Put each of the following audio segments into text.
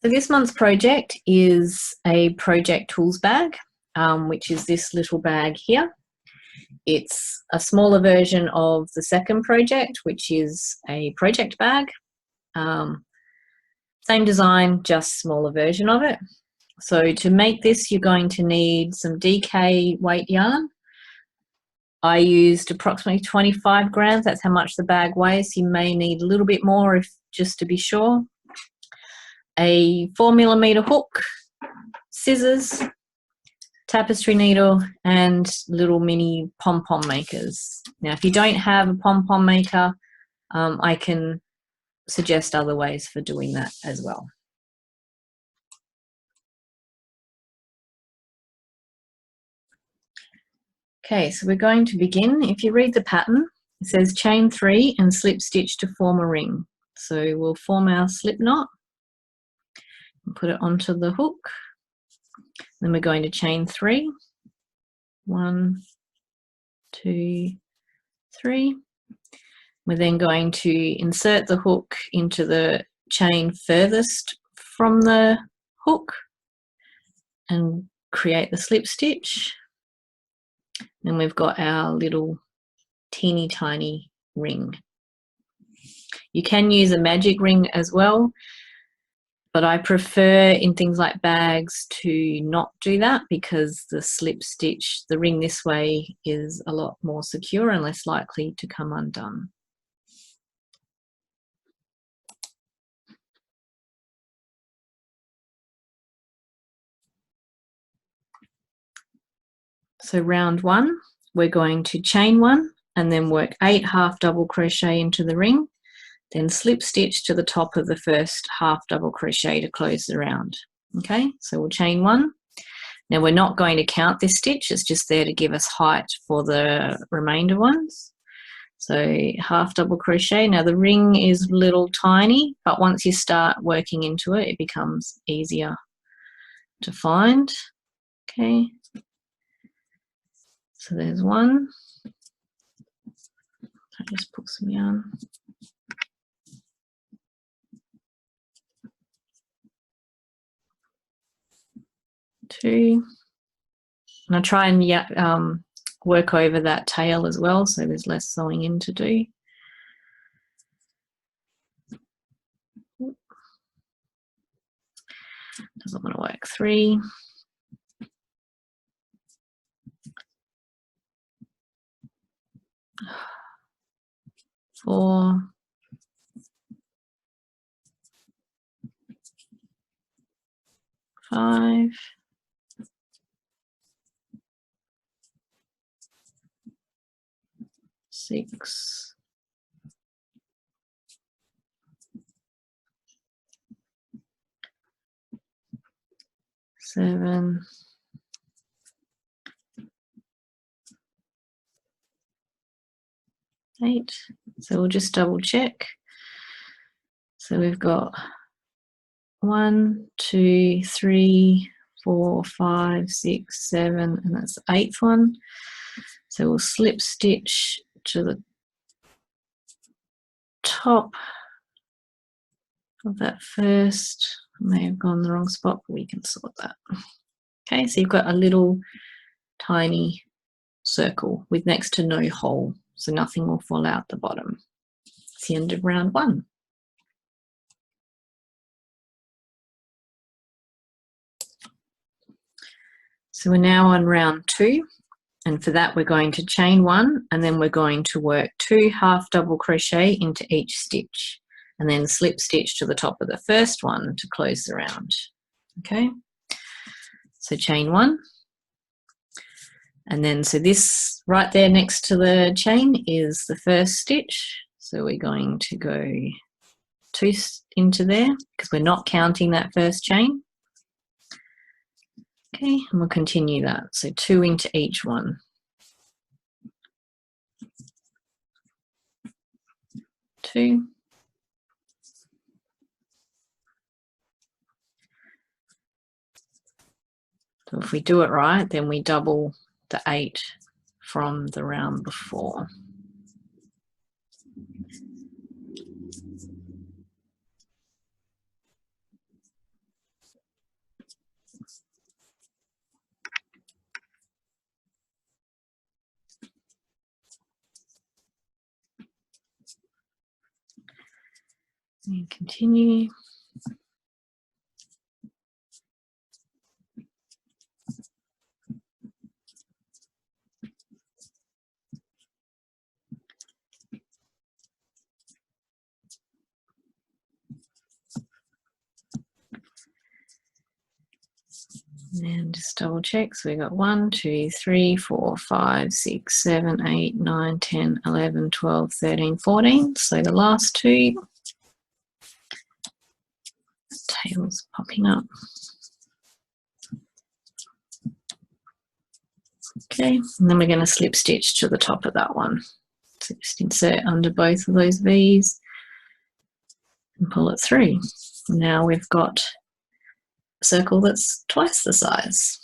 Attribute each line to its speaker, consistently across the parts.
Speaker 1: So this month's project is a project tools bag, which is this little bag here. It's a smaller version of the second project, which is a project bag. Same design, just smaller version of it. So to make this, you're going to need some DK weight yarn. I used approximately 25 grams. That's how much the bag weighs. You may need a little bit more just to be sure. A 4mm hook, scissors, tapestry needle, and little mini pom-pom makers. Now, if you don't have a pom-pom maker, I can suggest other ways for doing that as well. Okay, so we're going to begin. If you read the pattern, it says chain 3 and slip stitch to form a ring. So we'll form our slip knot and put it onto the hook. Then we're going to chain 3. 1, 2, 3. We're then going to insert the hook into the chain furthest from the hook and create the slip stitch. Then we've got our little teeny tiny ring. You can use a magic ring as well, but I prefer in things like bags to not do that because the slip stitch, the ring this way, is a lot more secure and less likely to come undone. So round 1, we're going to chain 1 and then work 8 half double crochet into the ring, then slip stitch to the top of the first half double crochet to close the round. Okay, so we'll chain 1. Now we're not going to count this stitch, it's just there to give us height for the remainder ones. So half double crochet. Now the ring is little tiny, but once you start working into it, it becomes easier to find. Okay. So there's 1. I just put some yarn. 2. And I try and work over that tail as well, so there's less sewing in to do. Doesn't want to work. 3. 4. 5. 6. 7. 8. So we'll just double check. So we've got 1, 2, 3, 4, 5, 6, 7, and that's the 8th one. So we'll slip stitch to the top of that first. I may have gone the wrong spot, but we can sort that. Okay, so you've got a little tiny circle with next to no hole, so nothing will fall out the bottom. It's the end of round 1. So we're now on round 2, and for that we're going to chain 1 and then we're going to work 2 half double crochet into each stitch and then slip stitch to the top of the first one to close the round. Okay, so chain 1, and then so this right there next to the chain is the first stitch, so we're going to go 2 into there because we're not counting that first chain. Okay, and we'll continue that, so 2 into each one. 2. So if we do it right, then we double the 8 from the round before. And continue. And just double check. So we got 1, 2, 3, 4, 5, 6, 7, 8, 9, 10, 11, 12, 13, 14. So the last two, tails popping up. Okay, and then we're going to slip stitch to the top of that one. So just insert under both of those V's and pull it through. Now we've got a circle that's twice the size.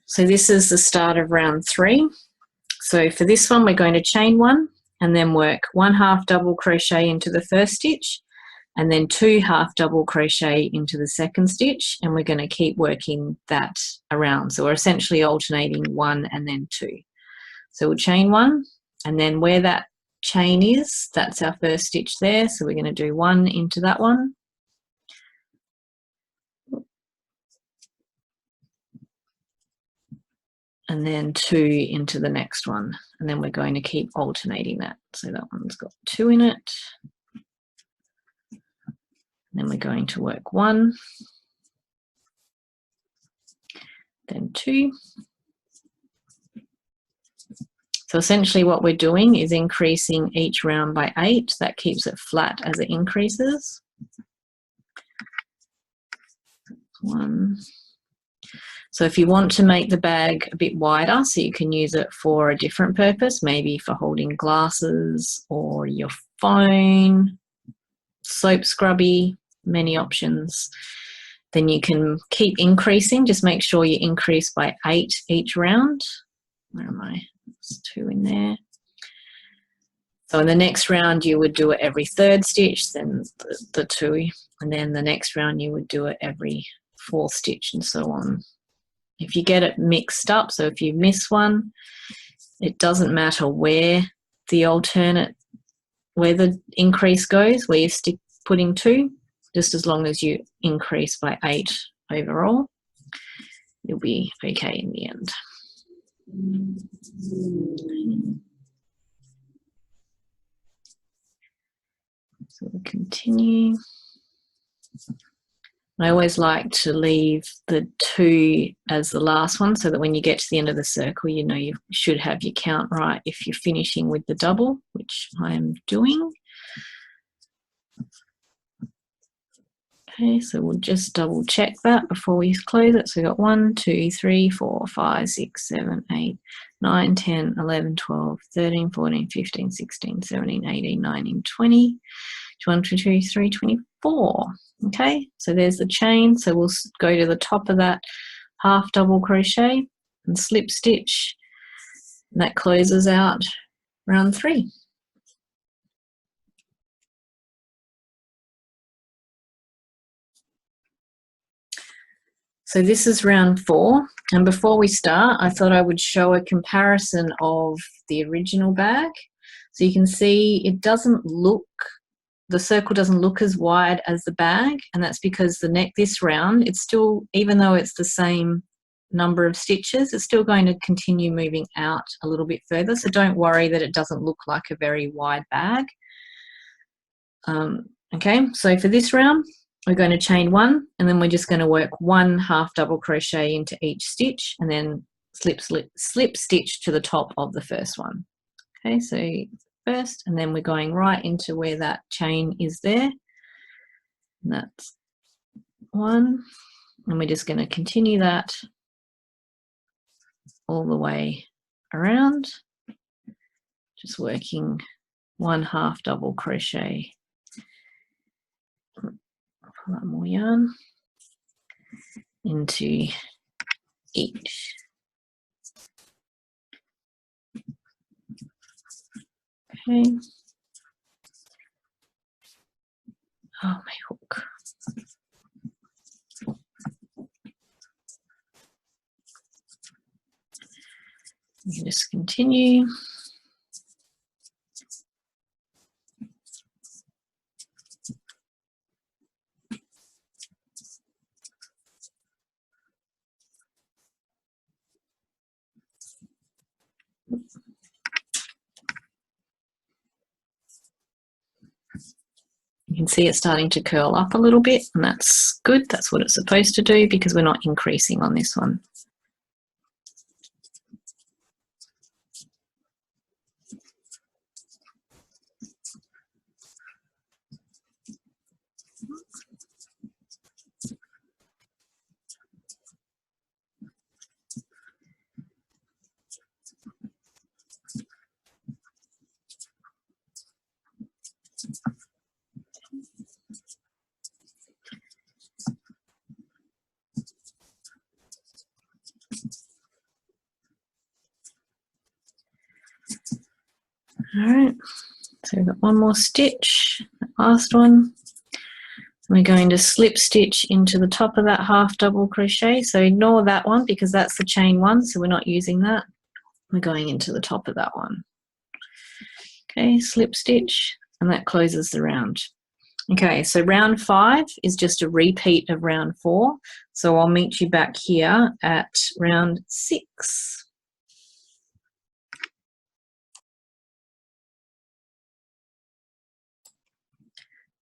Speaker 1: So this is the start of round 3. So for this one, we're going to chain 1 and then work 1 half double crochet into the first stitch and then 2 half double crochet into the second stitch, and we're going to keep working that around. So we're essentially alternating 1 and then 2. So we'll chain 1, and then where that chain is, that's our first stitch there. So we're going to do 1 into that one. And then 2 into the next one. And then we're going to keep alternating that. So that one's got 2 in it. And then we're going to work 1, then 2. So essentially what we're doing is increasing each round by 8. That keeps it flat as it increases. 1. So if you want to make the bag a bit wider so you can use it for a different purpose, maybe for holding glasses or your phone, soap scrubby, many options, then you can keep increasing. Just make sure you increase by 8 each round. Where am I? There's 2 in there. So in the next round you would do it every 3rd stitch, then the 2, and then the next round you would do it every 4th stitch, and so on. If you get it mixed up, so if you miss one, it doesn't matter where the increase goes, where you're putting 2, just as long as you increase by 8 overall, you'll be okay in the end. So we'll continue. I always like to leave the 2 as the last one so that when you get to the end of the circle, you know you should have your count right if you're finishing with the double, which I am doing. Okay, so we'll just double check that before we close it. So we've got 1, 2, 3, 4, 5, 6, 7, 8, 9, 10, 11, 12, 13, 14, 15, 16, 17, 18, 19, 20, 21, 22, 23, 24. Okay, so there's the chain. So we'll go to the top of that half double crochet and slip stitch. And that closes out round 3. So this is round 4, and before we start, I thought I would show a comparison of the original bag. So you can see it doesn't look, the circle doesn't look as wide as the bag, and that's because this round, it's still, even though it's the same number of stitches, it's still going to continue moving out a little bit further. So don't worry that it doesn't look like a very wide bag. Okay, so for this round, we're going to chain 1, and then we're just going to work 1 half double crochet into each stitch, and then slip stitch to the top of the first one. Okay, so first, and then we're going right into where that chain is there, and that's 1, and we're just going to continue that all the way around, just working 1 half double crochet. Pull out more yarn into each. Okay. Oh, my hook. You can just continue. You can see it's starting to curl up a little bit, and that's good. That's what it's supposed to do because we're not increasing on this one. All right, so we've got one more stitch, that last one. We're going to slip stitch into the top of that half double crochet. So ignore that one because that's the chain one, so we're not using that. We're going into the top of that one. Okay, slip stitch, and that closes the round. Okay, so round 5 is just a repeat of round 4. So I'll meet you back here at round 6.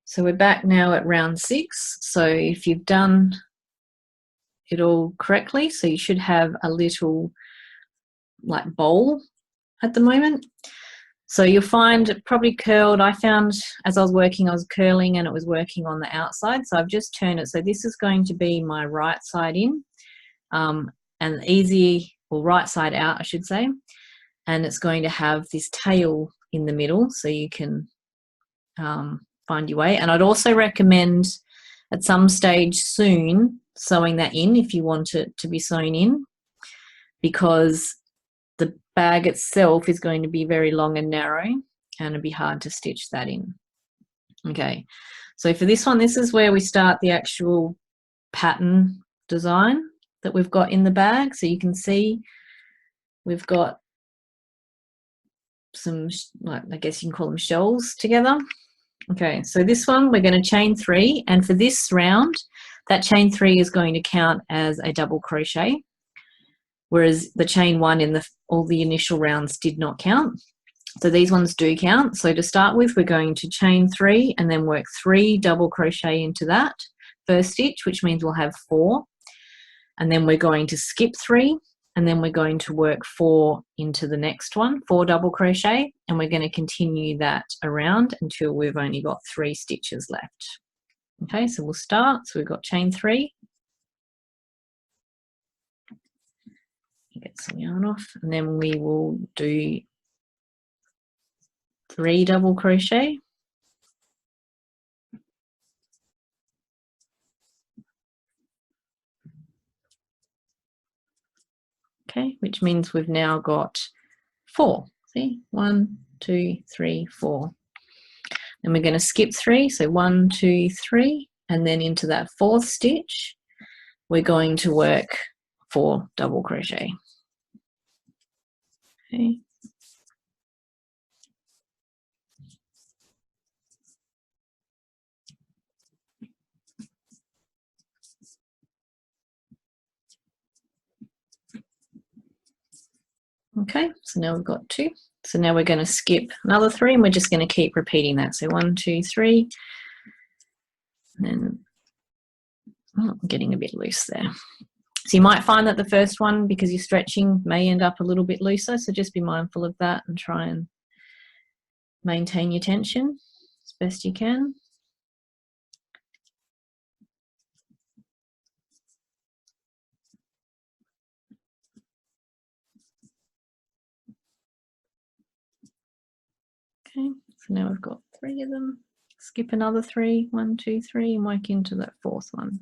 Speaker 1: So we're back now at round 6. So if you've done it all correctly, so you should have a little like bowl at the moment. So you'll find it probably curled. I found as I was working, I was curling and it was working on the outside. So I've just turned it. So this is going to be my right side in and easy, or right side out, I should say. And it's going to have this tail in the middle so you can find your way. And I'd also recommend at some stage soon sewing that in if you want it to be sewn in, because the bag itself is going to be very long and narrow and it'd be hard to stitch that in. Okay, so for this one, this is where we start the actual pattern design that we've got in the bag. So you can see we've got some, like, I guess you can call them shells together. Okay, so this one we're going to chain 3, and for this round that chain 3 is going to count as a double crochet, whereas the chain 1 in all the initial rounds did not count. So these ones do count. So to start with, we're going to chain 3 and then work 3 double crochet into that first stitch, which means we'll have 4, and then we're going to skip 3, and then we're going to work 4 into the next one, 4 double crochet, and we're going to continue that around until we've only got 3 stitches left. Okay, so we'll start. So we've got chain 3, get some yarn off, and then we will do 3 double crochet, okay, which means we've now got 4. See, 1, 2, 3, 4. And we're going to skip 3, so 1, 2, 3, and then into that 4th stitch we're going to work 4 double crochet. Okay. Okay, so now we've got 2. So now we're going to skip another 3, and we're just going to keep repeating that. So 1, 2, 3, and then I'm getting a bit loose there. So you might find that the first one, because you're stretching, may end up a little bit looser. So just be mindful of that and try and maintain your tension as best you can. Okay, so now we've got 3 of them. Skip another 3, 1, 2, 3, and work into that 4th one.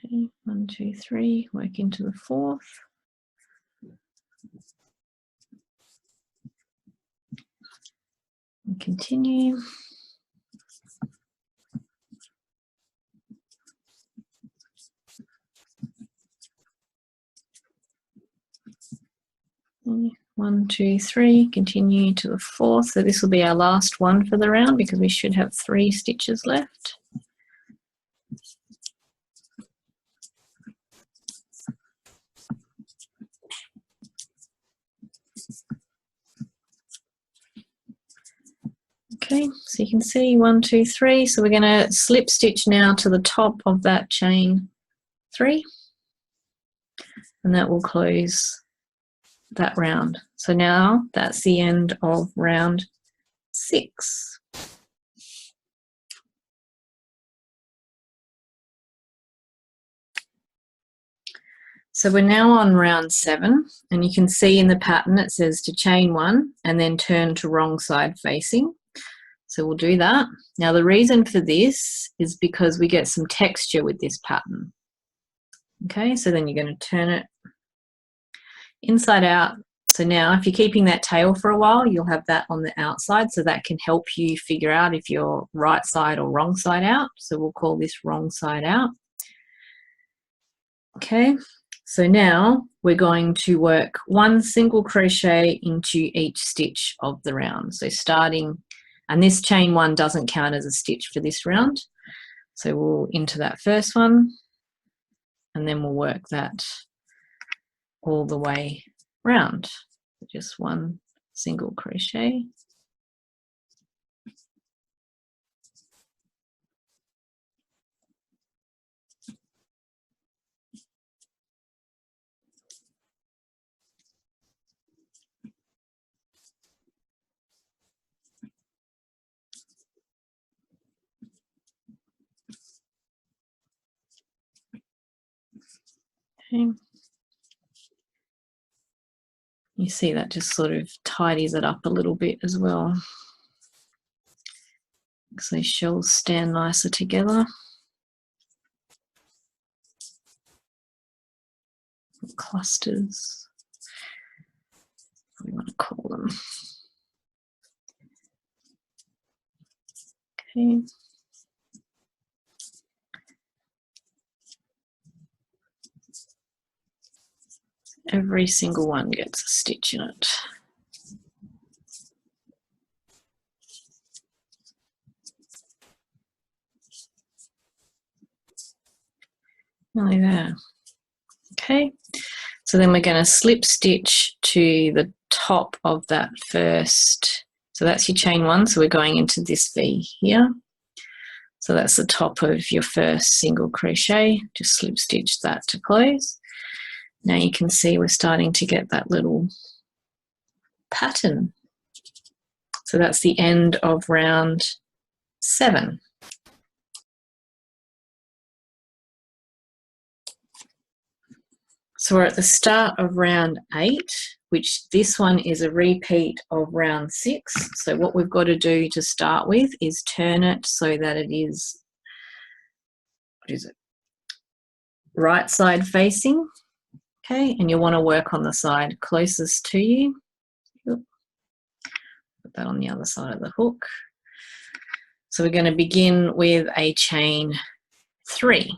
Speaker 1: Okay, 1, 2, 3, work into the 4th. Continue. One, two, three, continue to the fourth. So this will be our last one for the round because we should have 3 stitches left. Okay, so you can see 1, 2, 3. So we're going to slip stitch now to the top of that chain 3, and that will close that round. So now that's the end of round 6. So we're now on round 7, and you can see in the pattern it says to chain 1 and then turn to wrong side facing. So we'll do that. Now the reason for this is because we get some texture with this pattern. Okay, so then you're going to turn it inside out. So now if you're keeping that tail for a while, you'll have that on the outside, so that can help you figure out if you're right side or wrong side out. So we'll call this wrong side out. Okay, so now we're going to work 1 single crochet into each stitch of the round. So starting, and this chain 1 doesn't count as a stitch for this round. So we'll into that first one, and then we'll work that all the way round. Just 1 single crochet. Okay. You see that just sort of tidies it up a little bit as well. So these shells stand nicer together. Clusters, what do we want to call them? Okay. Every single one gets a stitch in it. Nearly there. Okay, so then we're going to slip stitch to the top of that first. So that's your chain 1. So we're going into this V here. So that's the top of your first single crochet. Just slip stitch that to close. Now you can see we're starting to get that little pattern. So that's the end of round 7. So we're at the start of round 8, which this one is a repeat of round 6. So what we've got to do to start with is turn it so that it is, what is it, right side facing. Okay, and you want to work on the side closest to you. Put that on the other side of the hook. So we're going to begin with a chain 3.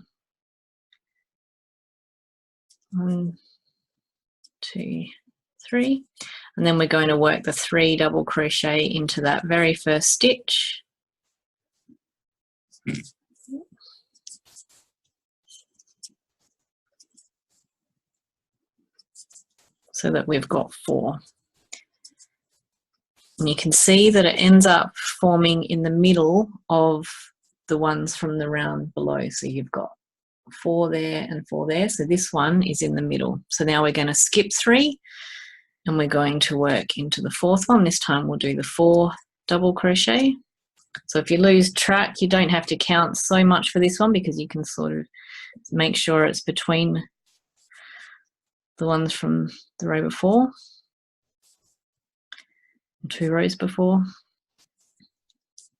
Speaker 1: 1, 2, 3, and then we're going to work the 3 double crochet into that very first stitch. So that we've got 4. And you can see that it ends up forming in the middle of the ones from the round below. So you've got 4 there and 4 there. So this one is in the middle. So now we're going to skip 3 and we're going to work into the 4th one. This time we'll do the 4 double crochet. So if you lose track, you don't have to count so much for this one because you can sort of make sure it's between the ones from the row before, 2 rows before.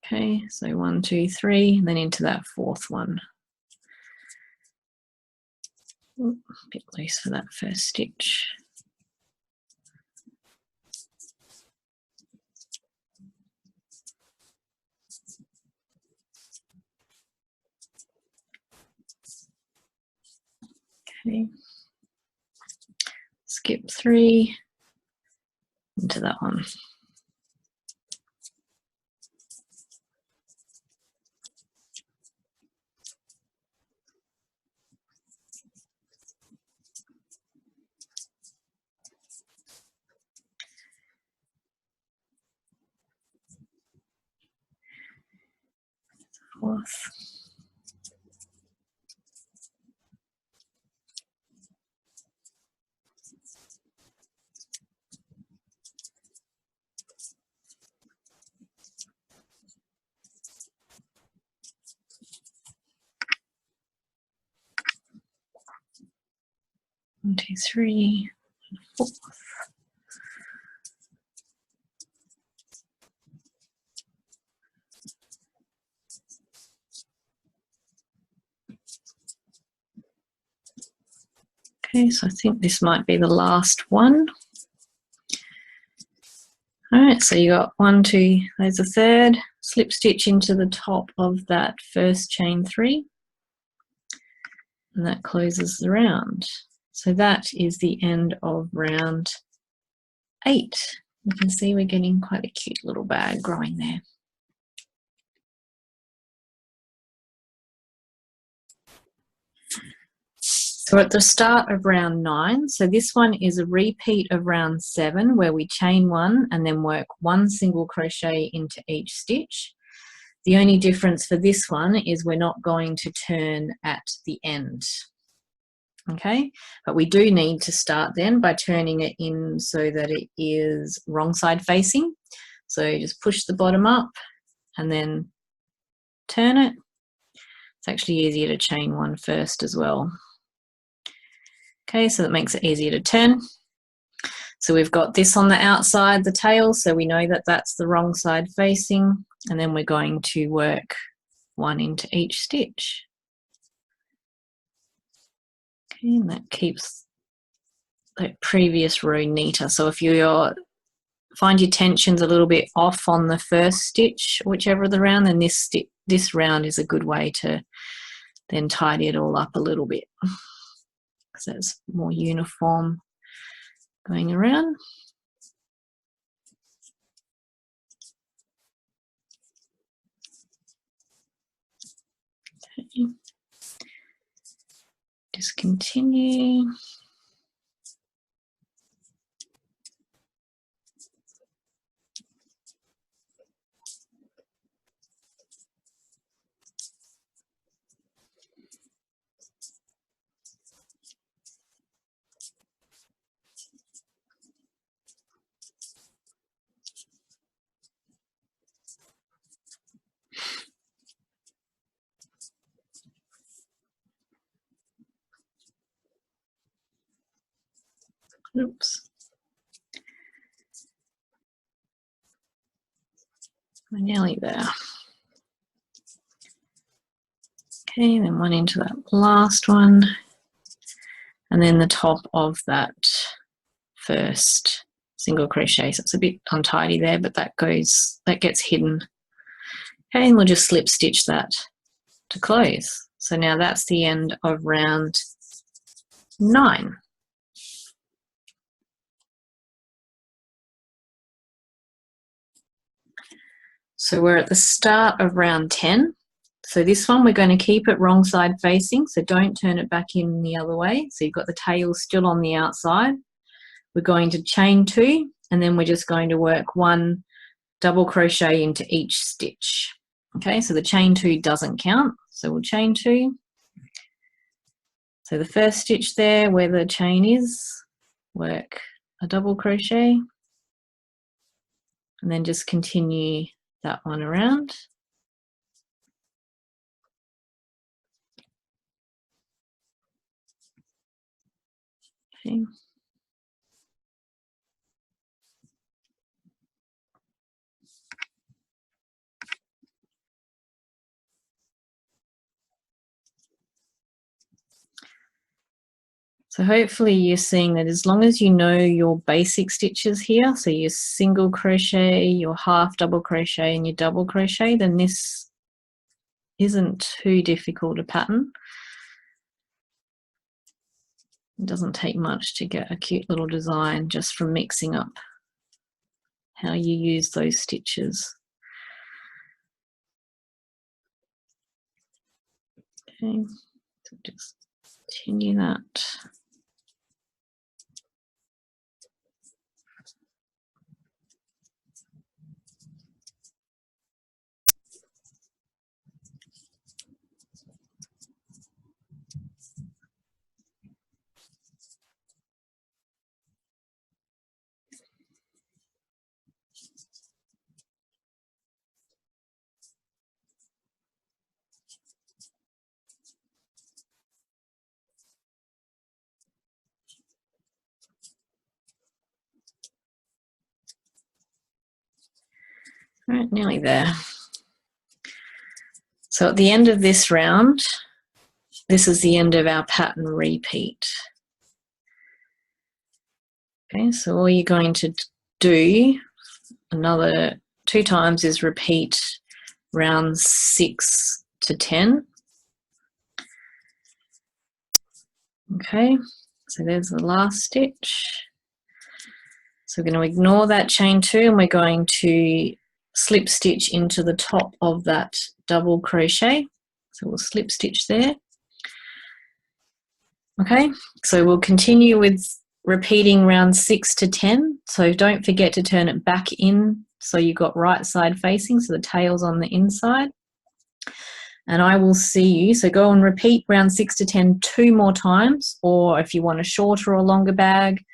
Speaker 1: Okay, so 1, 2, 3, and then into that 4th one. Ooh, a bit loose for that first stitch. Okay. Skip 3 into that one. Fourth. One, two, three, fourth. Okay, so I think this might be the last one. All right, so you got 1, 2, there's a third, slip stitch into the top of that first chain 3, and that closes the round. So that is the end of round 8. You can see we're getting quite a cute little bag growing there. So at the start of round 9, so this one is a repeat of round 7 where we chain 1 and then work 1 single crochet into each stitch. The only difference for this one is we're not going to turn at the end. Okay, but we do need to start then by turning it in so that it is wrong side facing. So just push the bottom up and then turn it. It's actually easier to chain 1 first as well. Okay, so that makes it easier to turn. So we've got this on the outside, the tail, so we know that that's the wrong side facing, and then we're going to work 1 into each stitch. Okay, and that keeps that previous row neater. So if you find your tensions a little bit off on the first stitch, whichever of the round, then this round is a good way to then tidy it all up a little bit, because it's more uniform going around. Okay. Just continue. Oops. We're nearly there. Okay, then 1 into that last one, and then the top of that first single crochet. So it's a bit untidy there, but that gets hidden. Okay, and we'll just slip stitch that to close. So now that's the end of round 9. So we're at the start of round 10. So this one, we're going to keep it wrong side facing, so don't turn it back in the other way. So you've got the tail still on the outside. We're going to chain 2, and then we're just going to work 1 double crochet into each stitch. Okay, so the chain 2 doesn't count, so we'll chain 2. So the first stitch there where the chain is, work a double crochet, and then just continue that one around. Okay. So hopefully you're seeing that as long as you know your basic stitches here, so your single crochet, your half double crochet and your double crochet, then this isn't too difficult a pattern. It doesn't take much to get a cute little design just from mixing up how you use those stitches. Okay, so just continue that. All right, nearly there. So at the end of this round, this is the end of our pattern repeat. Okay, so all you're going to do another 2 times is repeat rounds 6 to 10. Okay, so there's the last stitch. So we're going to ignore that chain 2 and we're going to slip stitch into the top of that double crochet. So we'll slip stitch there. Okay, so we'll continue with repeating rounds 6 to 10. So don't forget to turn it back in so you've got right side facing, so the tail's on the inside. And I will see you, so go and repeat round 6 to 10 2 more times, or if you want a shorter or longer bag,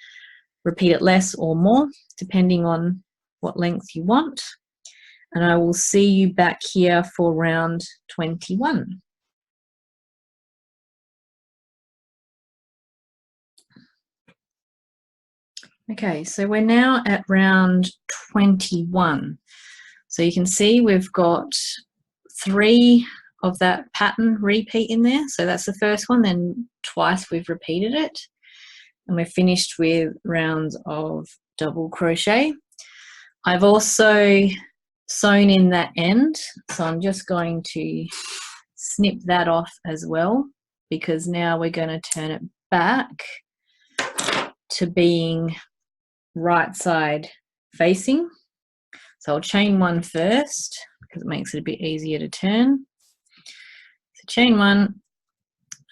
Speaker 1: repeat it less or more, depending on what length you want. And I will see you back here for round 21. Okay, so we're now at round 21. So you can see we've got 3 of that pattern repeat in there. So that's the first one, then twice we've repeated it. And we're finished with rounds of double crochet. I've also sewn in that end, so I'm just going to snip that off as well, because now we're going to turn it back to being right side facing. So I'll chain 1 first because it makes it a bit easier to turn. So chain 1,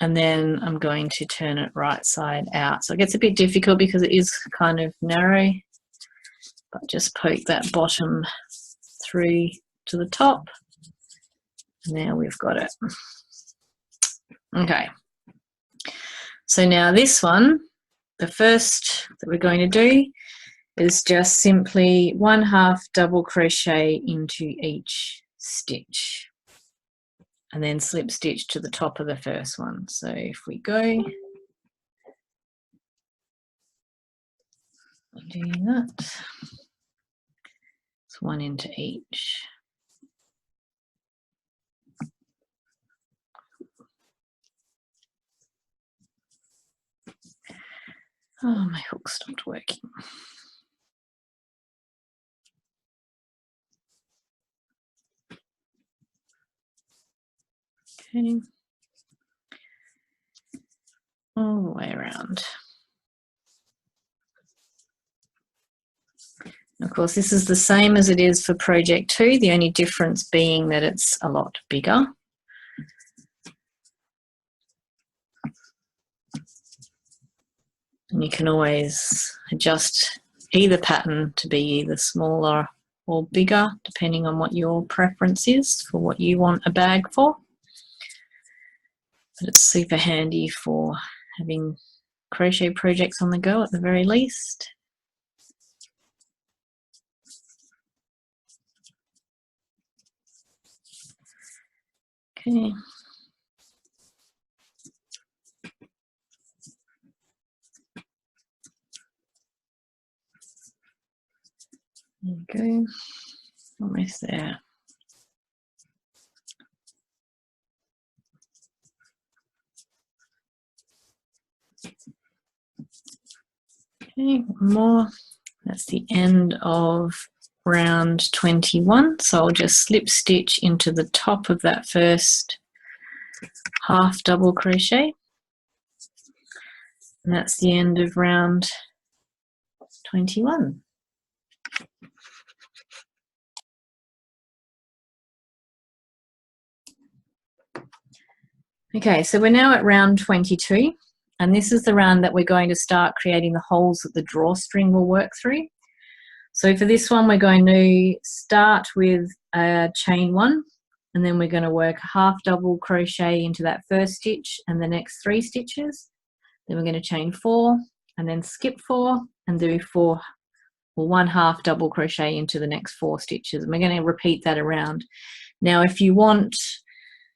Speaker 1: and then I'm going to turn it right side out. So it gets a bit difficult because it is kind of narrow, but just poke that bottom through to the top. Now we've got it. Okay, so now this one, the first that we're going to do is just simply 1/2 double crochet into each stitch and then slip stitch to the top of the first one. So if we go, doing that, it's 1 into each. Oh, my hook stopped working. Okay, all the way around. Of course, this is the same as it is for project 2, the only difference being that it's a lot bigger. And you can always adjust either pattern to be either smaller or bigger, depending on what your preference is for what you want a bag for. But it's super handy for having crochet projects on the go at the very least. Okay. There we go, almost there. Okay, one more. That's the end of round 21. So I'll just slip stitch into the top of that first 1/2 double crochet. And that's the end of round 21. Okay, so we're now at round 22, and this is the round that we're going to start creating the holes that the drawstring will work through. So for this one, we're going to start with a chain 1, and then we're going to work a half double crochet into that first stitch and the next 3 stitches. Then we're going to chain 4 and then skip 4 and do 4 or 1 half double crochet into the next 4 stitches. And we're going to repeat that around. Now, if you want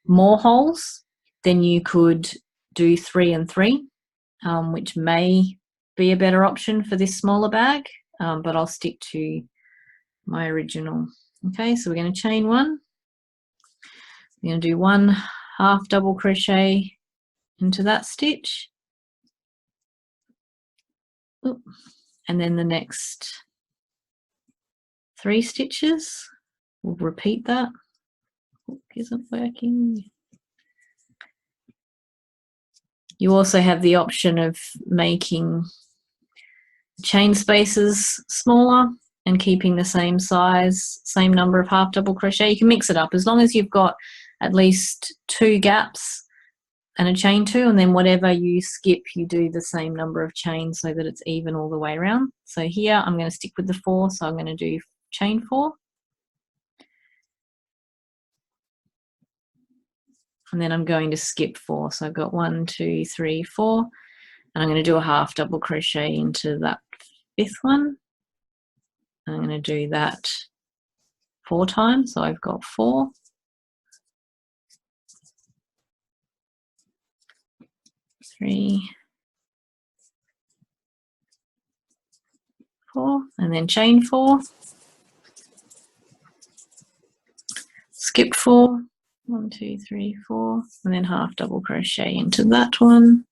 Speaker 1: more holes, then you could do 3 and 3, which may be a better option for this smaller bag, but I'll stick to my original. Okay, so we're going to chain 1. We're going to do 1 half double crochet into that stitch. Oop. And then the next 3 stitches, we'll repeat that. Hook isn't working. You also have the option of making chain spaces smaller and keeping the same size, same number of half double crochet. You can mix it up as long as you've got at least 2 gaps and a chain 2, and then whatever you skip, you do the same number of chains so that it's even all the way around. So here I'm going to stick with the 4, so I'm going to do chain 4. And then I'm going to skip 4. So I've got 1, 2, 3, 4, and I'm going to do a half double crochet into that 5th one. I'm going to do that 4 times, so I've got 4. 3, 4, and then chain 4. Skip 4. 1, 2, 3, 4, and then half double crochet into that one.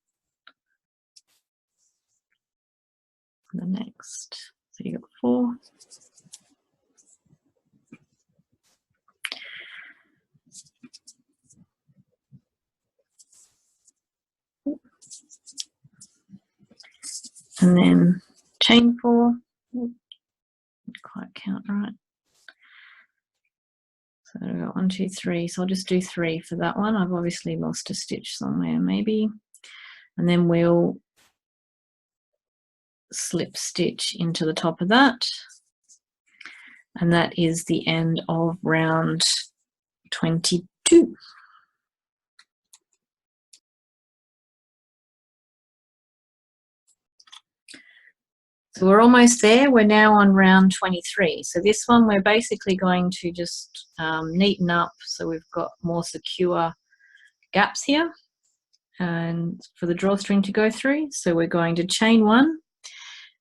Speaker 1: And the next, so you got 4. And then chain 4. Didn't quite count right. So I've got 1, 2, 3. So I'll just do 3 for that one. I've obviously lost a stitch somewhere, maybe. And then we'll slip stitch into the top of that. And that is the end of round 22. So we're almost there. We're now on round 23. So this one we're basically going to just neaten up so we've got more secure gaps here and for the drawstring to go through. So we're going to chain 1.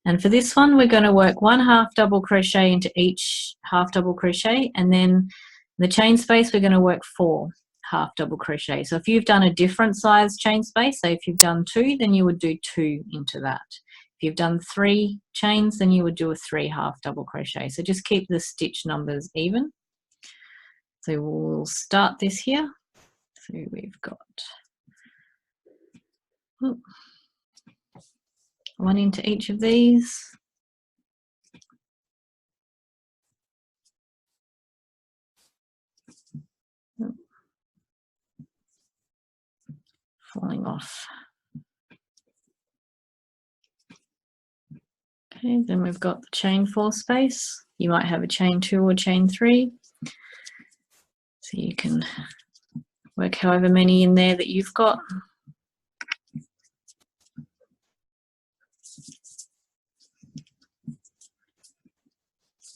Speaker 1: And for this one, we're going to work 1 half double crochet into each half double crochet, and then the chain space, we're going to work 4 half double crochet. So if you've done a different size chain space, so if you've done 2, then you would do 2 into that. If you've done 3 chains, then you would do a 3 half double crochet. So just keep the stitch numbers even. So we'll start this here. So we've got 1 into each of these. Falling off. Okay, then we've got the chain 4 space. You might have a chain 2 or chain 3. So you can work however many in there that you've got.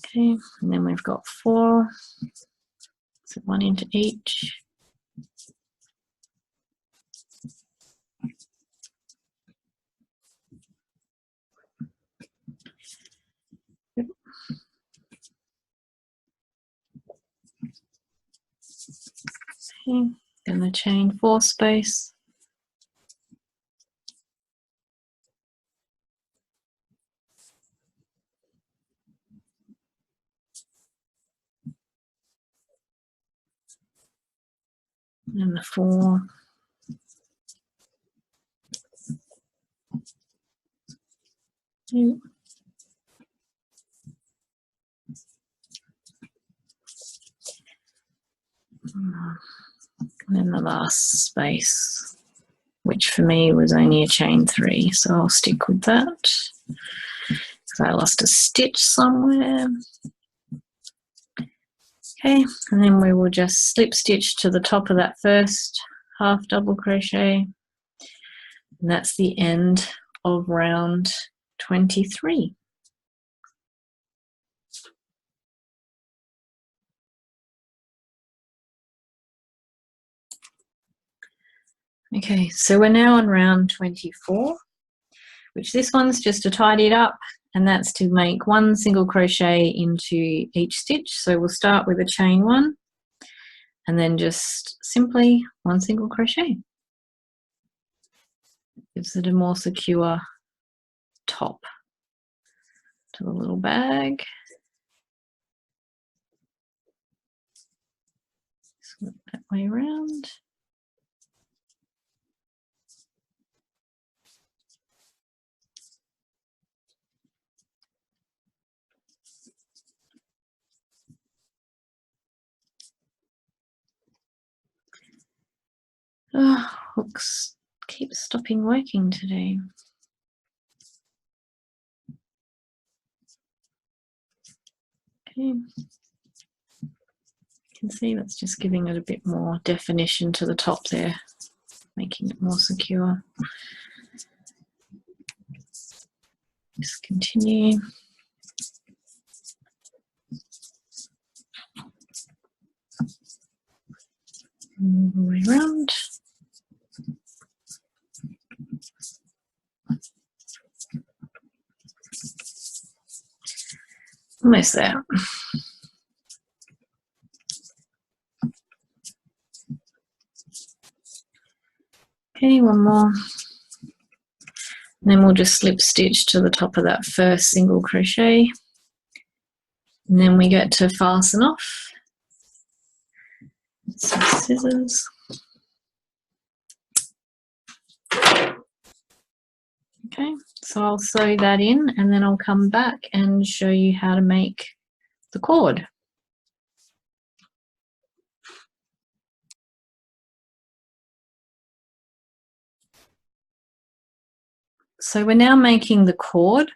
Speaker 1: Okay, and then we've got 4. So 1 into each. Yep. Okay, then the chain 4 space. And the 4. 2. And then the last space, which for me was only a chain 3, so I'll stick with that because I lost a stitch somewhere. Okay, and then we will just slip stitch to the top of that first half double crochet, and that's the end of round 23. Okay, so we're now on round 24, which this one's just to tidy it up, and that's to make 1 single crochet into each stitch. So we'll start with a chain 1 and then just simply 1 single crochet. Gives it a more secure top to the little bag. Slip that way around. Oh, hooks keep stopping working today. Okay. You can see that's just giving it a bit more definition to the top there, making it more secure. Just continue. All the way around. Almost there. Okay, one more. And then we'll just slip stitch to the top of that first single crochet. And then we get to fasten off. Some scissors. Okay, so I'll sew that in and then I'll come back and show you how to make the cord. So we're now making the cord.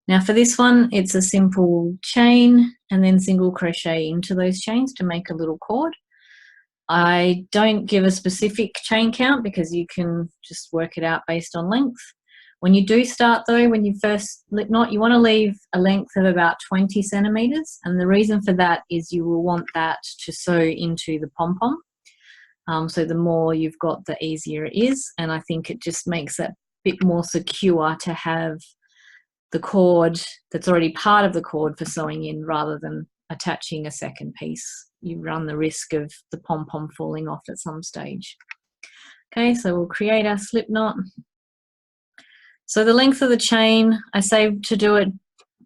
Speaker 1: Now for this one, it's a simple chain and then single crochet into those chains to make a little cord. I don't give a specific chain count because you can just work it out based on length. When you do start though, when you first slip knot, you want to leave a length of about 20 centimeters. And the reason for that is you will want that to sew into the pom-pom. So the more you've got, the easier it is. And I think it just makes it a bit more secure to have the cord that's already part of the cord for sewing in rather than attaching a second piece. You run the risk of the pom-pom falling off at some stage. Okay, so we'll create our slip knot. So the length of the chain, I say to do it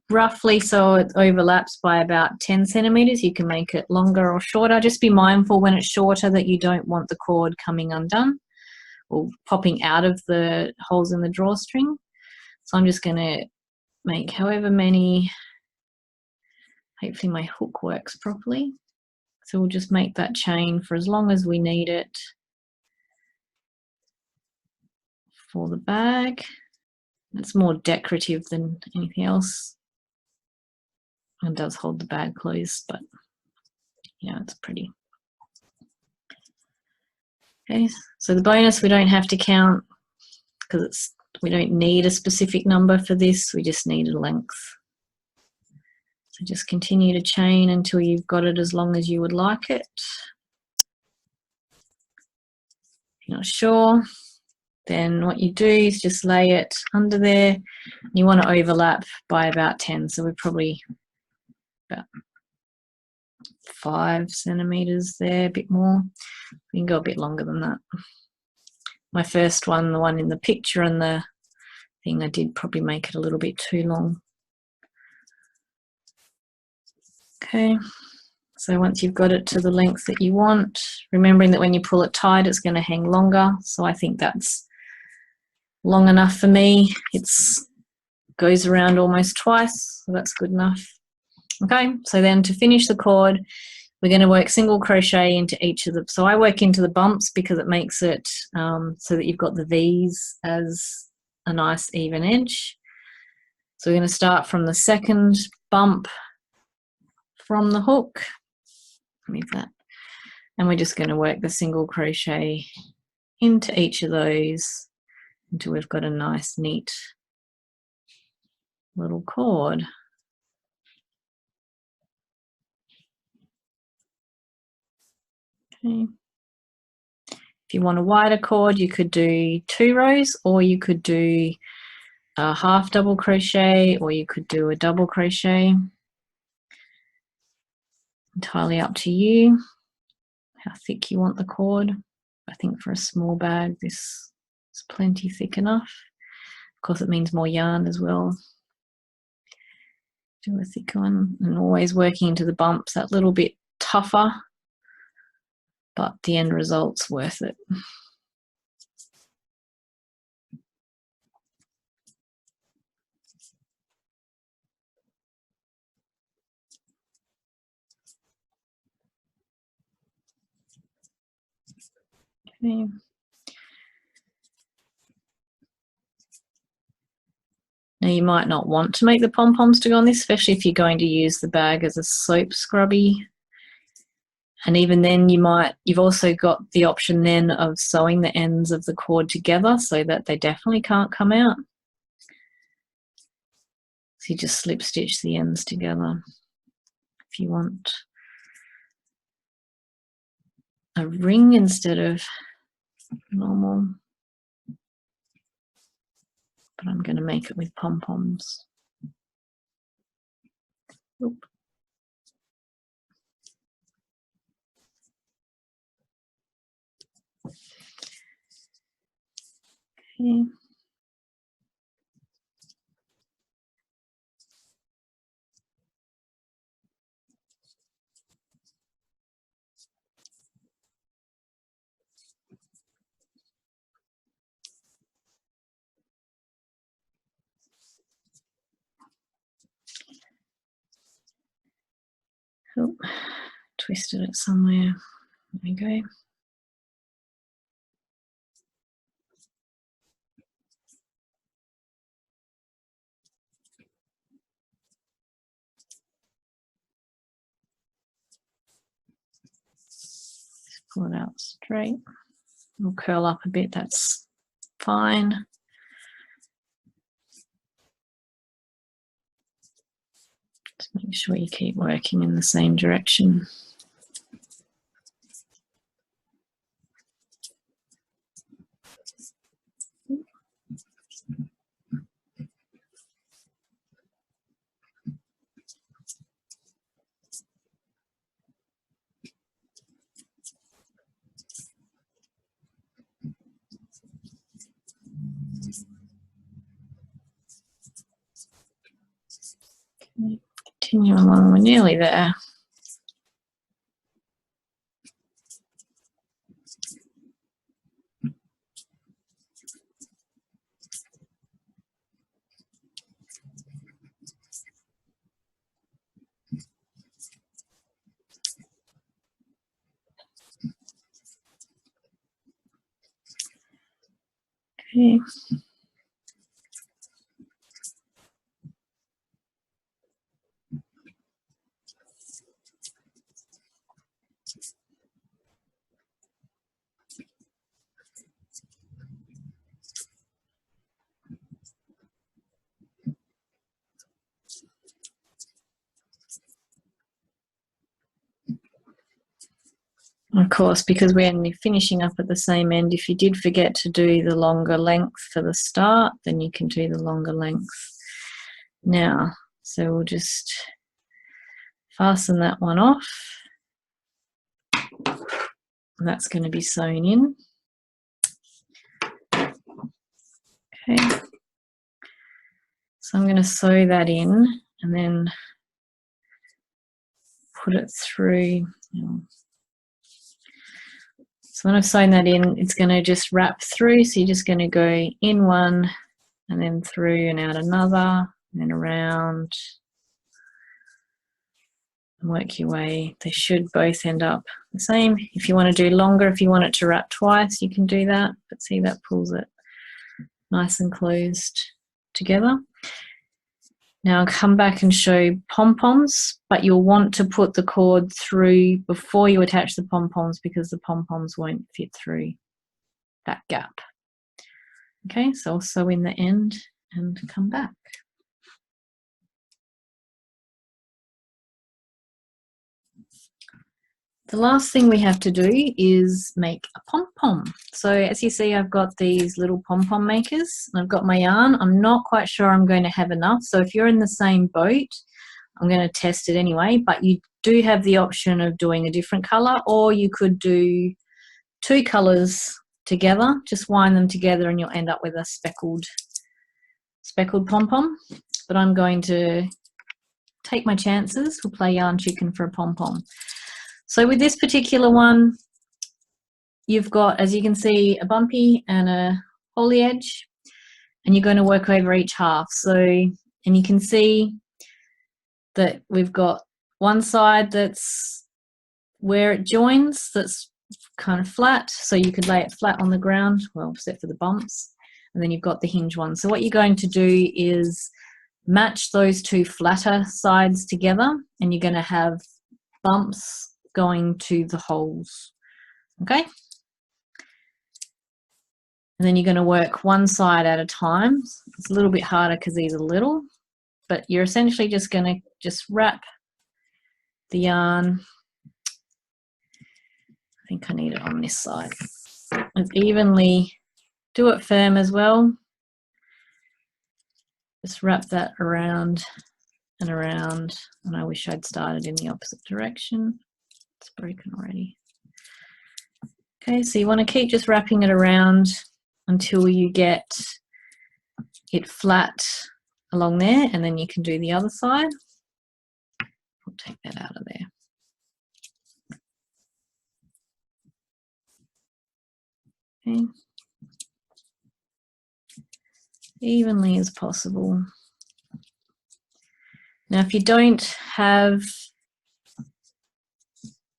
Speaker 1: roughly so it overlaps by about 10 centimeters. You can make it longer or shorter. Just be mindful when it's shorter that you don't want the cord coming undone or popping out of the holes in the drawstring. So I'm just going to make however many. Hopefully my hook works properly. So we'll just make that chain for as long as we need it for the bag. It's more decorative than anything else. It does hold the bag closed, but yeah, it's pretty. Okay, so the bonus we don't have to count because we don't need a specific number for this, we just need a length. So just continue to chain until you've got it as long as you would like it. If you're not sure, then what you do is just lay it under there. You want to overlap by about 10, so we're probably about 5 centimeters there, a bit more. We can go a bit longer than that. My first one, the one in the picture and the thing, I did probably make it a little bit too long. Okay, so once you've got it to the length that you want, remembering that when you pull it tight, it's going to hang longer. So I think that's long enough for me. It's goes around almost twice, so that's good enough. Okay, so then to finish the cord, we're going to work single crochet into each of the, so I work into the bumps because it makes it so that you've got the V's as a nice even edge. So we're going to start from the second bump from the hook, leave that, and we're just going to work the single crochet into each of those until we've got a nice neat little cord. Okay. If you want a wider cord, you could do 2 rows, or you could do a half double crochet, or you could do a double crochet. Entirely up to you how thick you want the cord. I think for a small bag this is plenty thick enough. Of course it means more yarn as well. Do a thick one, and always working into the bumps, that little bit tougher, but the end result's worth it. Okay. Now you might not want to make the pom-poms to go on this, especially if you're going to use the bag as a soap scrubby. And even then you've also got the option then of sewing the ends of the cord together so that they definitely can't come out. So you just slip stitch the ends together if you want a ring instead of normal. But I'm going to make it with pom-poms. Oop. Okay. Oh, twisted it somewhere. There we go. Just pull it out straight. It'll curl up a bit, that's fine. Just make sure you keep working in the same direction. Okay, continue along, we're nearly there. Okay. Of course, because we're only finishing up at the same end, if you did forget to do the longer length for the start, then you can do the longer length now. So we'll just fasten that one off. And that's going to be sewn in. Okay. So I'm going to sew that in and then put it through. So when I've sewn that in, it's going to just wrap through. So you're just going to go in one and then through and out another, and then around, and work your way. They should both end up the same. If you want to do longer, if you want it to wrap twice, you can do that, but see, that pulls it nice and closed together. Now I'll come back and show pom-poms, but you'll want to put the cord through before you attach the pom-poms, because the pom-poms won't fit through that gap. Okay, so I'll sew in the end and come back. The last thing we have to do is make a pom-pom. So as you see, I've got these little pom-pom makers, and I've got my yarn. I'm not quite sure I'm going to have enough. So if you're in the same boat, I'm going to test it anyway, but you do have the option of doing a different color, or you could do 2 colors together, just wind them together and you'll end up with a speckled pom-pom. But I'm going to take my chances. We'll play yarn chicken for a pom-pom. So with this particular one, you've got, as you can see, a bumpy and a holly edge, and you're going to work over each half. So, and you can see that we've got one side that's where it joins, that's kind of flat, so you could lay it flat on the ground, well, except for the bumps, and then you've got the hinge one. So what you're going to do is match those 2 flatter sides together, and you're going to have bumps going to the holes, okay? And then you're going to work one side at a time. It's a little bit harder because these are little, but you're essentially just going to just wrap the yarn. I think I need it on this side. As evenly, do it firm as well. Just wrap that around and around, and I wish I'd started in the opposite direction. It's broken already. Okay, so you want to keep just wrapping it around until you get it flat along there, and then you can do the other side. I'll take that out of there. Okay. Evenly as possible. Now, if you don't have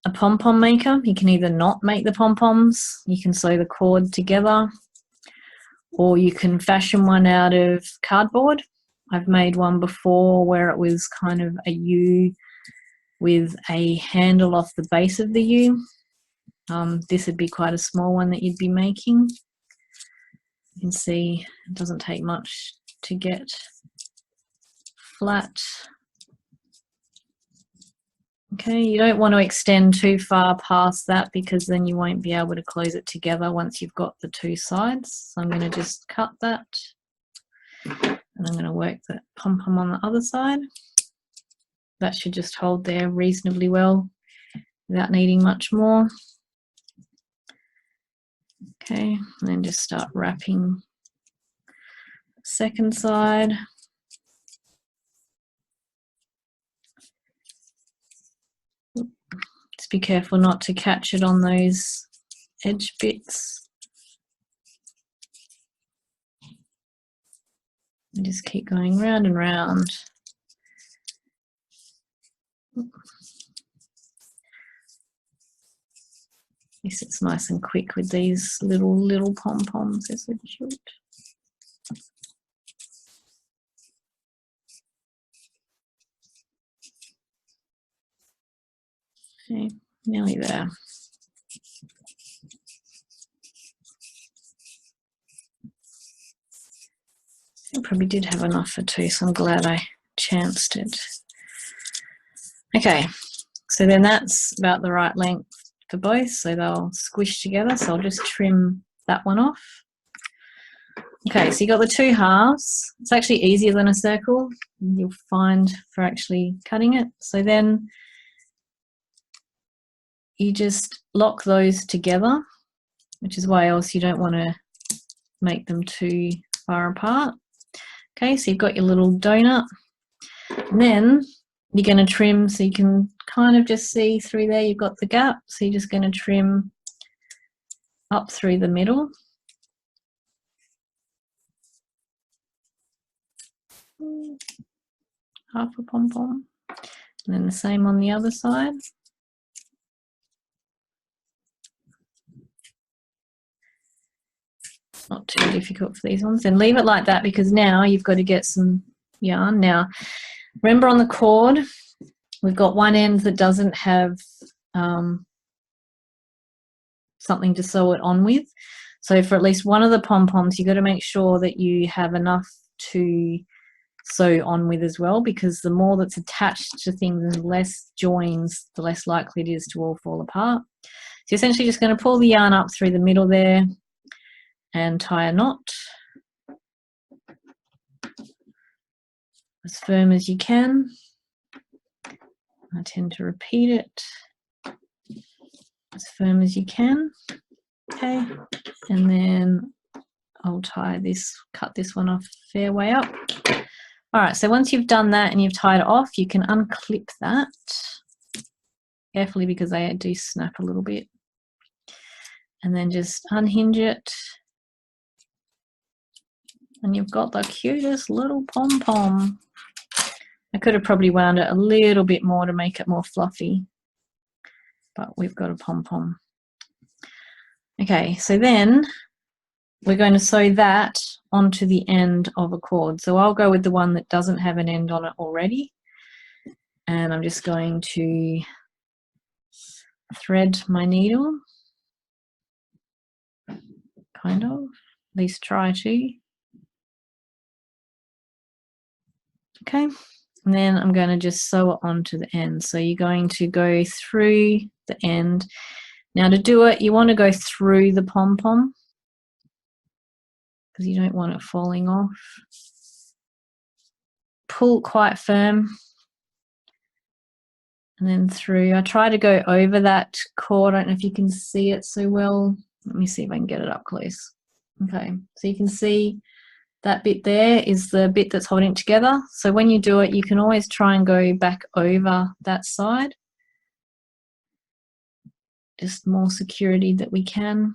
Speaker 1: a pom-pom maker, you can either not make the pom-poms, you can sew the cord together, or you can fashion one out of cardboard. I've made one before where it was kind of a U with a handle off the base of the U. This would be quite a small one that you'd be making. You can see it doesn't take much to get flat. Okay, you don't want to extend too far past that, because then you won't be able to close it together once you've got the 2 sides. So I'm going to just cut that, and I'm going to work the pom-pom on the other side. That should just hold there reasonably well without needing much more. Okay, and then just start wrapping the second side. Just be careful not to catch it on those edge bits. And just keep going round and round. At least it's nice and quick with these little pom-poms, as it should. Okay, nearly there. I probably did have enough for 2, so I'm glad I chanced it. Okay, so then that's about the right length for both, so they'll squish together. So I'll just trim that one off. Okay, so you got the 2 halves. It's actually easier than a circle, you'll find, for actually cutting it. So then you just lock those together, which is why else you don't want to make them too far apart. Okay, so you've got your little donut, and then you're going to trim, so you can kind of just see through there you've got the gap, so you're just going to trim up through the middle. half a pom-pom, and then the same on the other side. Not too difficult for these ones. Then leave it like that, because now you've got to get some yarn. Now remember, on the cord we've got one end that doesn't have something to sew it on with. So for at least one of the pom-poms, you've got to make sure that you have enough to sew on with as well, because the more that's attached to things and less joins, the less likely it is to all fall apart. So you're essentially just going to pull the yarn up through the middle there and tie a knot as firm as you can. I tend to repeat it as firm as you can. Okay, and then I'll tie this, cut this one off a fair way up. All right, so once you've done that and you've tied it off, you can unclip that carefully, because they do snap a little bit, and then just unhinge it, and you've got the cutest little pom-pom. I could have probably wound it a little bit more to make it more fluffy, but we've got a pom-pom. Okay, so then we're going to sew that onto the end of a cord. So I'll go with the one that doesn't have an end on it already, and I'm just going to thread my needle, kind of, at least try to. Okay, and then I'm going to just sew it onto the end. So you're going to go through the end. Now to do it, you want to go through the pom-pom, because you don't want it falling off. Pull quite firm, and then through. I try to go over that cord. I don't know if you can see it so well. Let me see if I can get it up close. Okay, so you can see that bit there is the bit that's holding it together. So when you do it, you can always try and go back over that side. Just more security that we can.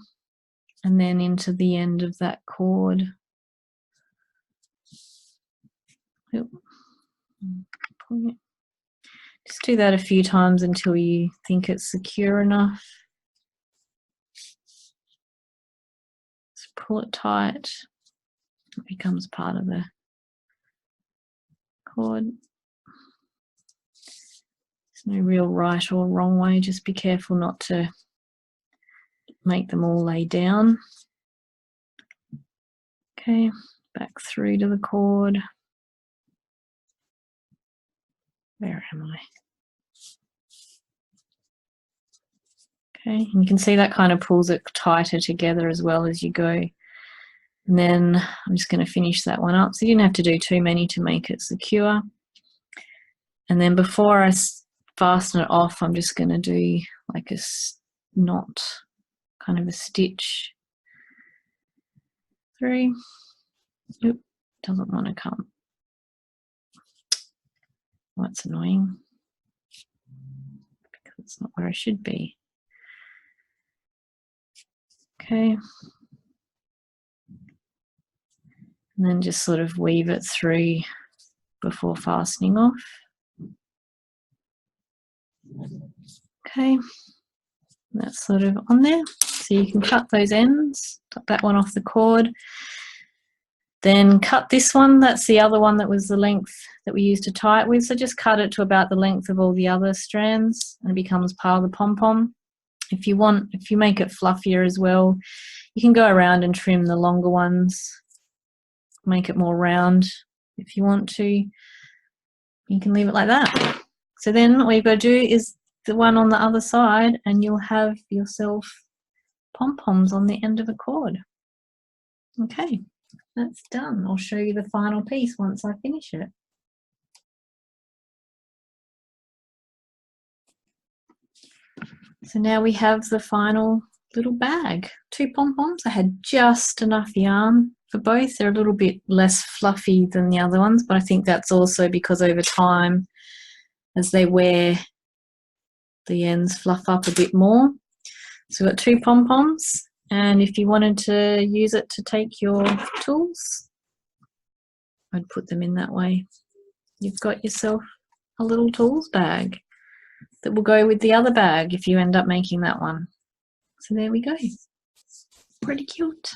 Speaker 1: And then into the end of that cord. Just do that a few times until you think it's secure enough. Just pull it tight. It becomes part of the cord. There's no real right or wrong way. Just be careful not to make them all lay down. Okay, back through to the cord. Where am I? Okay, and you can see that kind of pulls it tighter together as well as you go. And then I'm just going to finish that one up. So you didn't have to do too many to make it secure. And then before I fasten it off, I'm just going to do like a knot, kind of a stitch through. Oop, doesn't want to come. Oh, that's annoying, because it's not where I should be. Okay. And then just sort of weave it through before fastening off. Okay, that's sort of on there. So you can cut those ends, cut that one off the cord. Then cut this one, that's the other one that was the length that we used to tie it with. So just cut it to about the length of all the other strands, and it becomes part of the pom-pom. If you want, if you make it fluffier as well, you can go around and trim the longer ones, make it more round if you want to. You can leave it like that. So then all you've got to do is the one on the other side, and you'll have yourself pom-poms on the end of a cord. Okay, that's done. I'll show you the final piece once I finish it. So now we have the final little bag. 2 pom-poms. I had just enough yarn for both. They're a little bit less fluffy than the other ones, but I think that's also because over time, as they wear, the ends fluff up a bit more. So we've got 2 pom-poms, and if you wanted to use it to take your tools, I'd put them in that way. you've got yourself a little tools bag that will go with the other bag if you end up making that one. So there we go. Pretty cute.